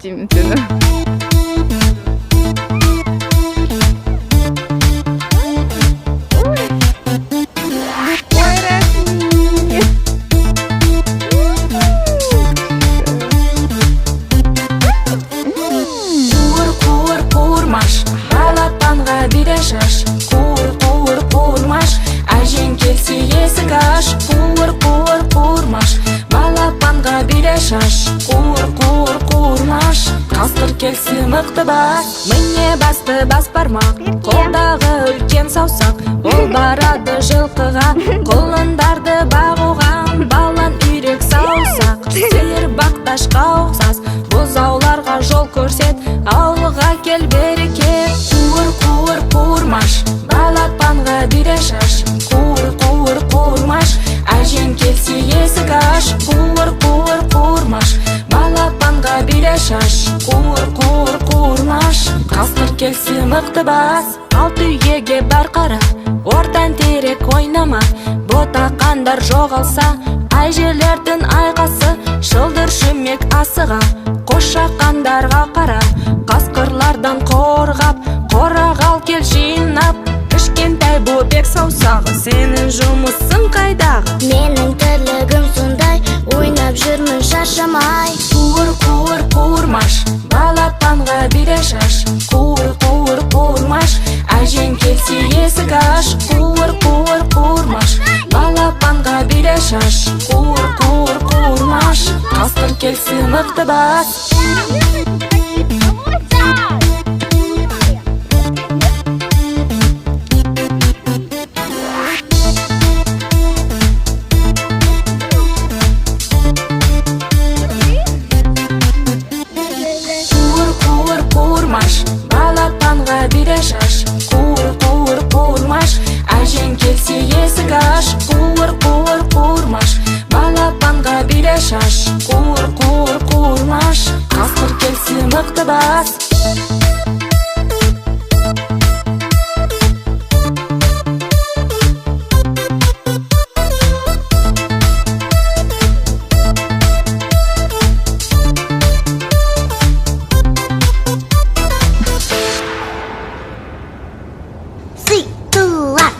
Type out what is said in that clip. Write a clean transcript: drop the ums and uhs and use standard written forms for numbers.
Деймін сені. Қуыр-қуыр-қуырмаш, балапанға бире шаш. Қуыр-қуыр-қуырмаш, әжең келсе есік аш. Қуыр-қуыр-қуырмаш, балапанға бире шаш. Қуыр-қуыр-қуырмаш, қасқыр келсе мықты бас. Міне басты бас бармақ, қолдағы үлкен саусақ. Ол барады жылқыға, құлындарды бағуға. Балан үйрек саусақ, сиыр бақташқа ұқсас. Бұзауларға жол көрсет, ауылға кел берекет. Қуыр-қуыр-қуырмаш, балапанға бире шаш. Қуыр-қуыр-қуырмаш, әжең келсе есік аш. Қуыр-қуыр-қуырмаш, балапанға бире шаш. Қуыр-қуыр-қуырмаш, қасқыр келсе мықты бас. Алты үйеге бар қара, ортан терек ойнама. Ботақандар жоғалса, әжелердің айқасы. Шылдыр шүмек асыға, қошақандарға қара. Қасқырлардан қорғап, қорағал кел жинап. Кішкентай бөбек саусағы, сенің жұмысың қайдағы? Менің тірлігім сондай, ойнап жүрмін шаршамай. Қуыр-қуыр-қуырмаш, балапанға бире шаш. Қуыр-қуыр-қуырмаш, әжең келсе есік аш. Қуыр-қуыр-қуырмаш, балапанға бире шаш. Қуыр-қуыр-қуырмаш, қасқыр келсе мықты бас. Қуыр-қуыр-қуырмаш, балапанға бире шаш. Қуыр-қуыр-қуырмаш, әжең келсе есік аш. Қуыр-қуыр-қуырмаш, балапанға бире шаш. Қуыр-қуыр-қуырмаш, қасқыр келсе мықты бас. Сый, тулар.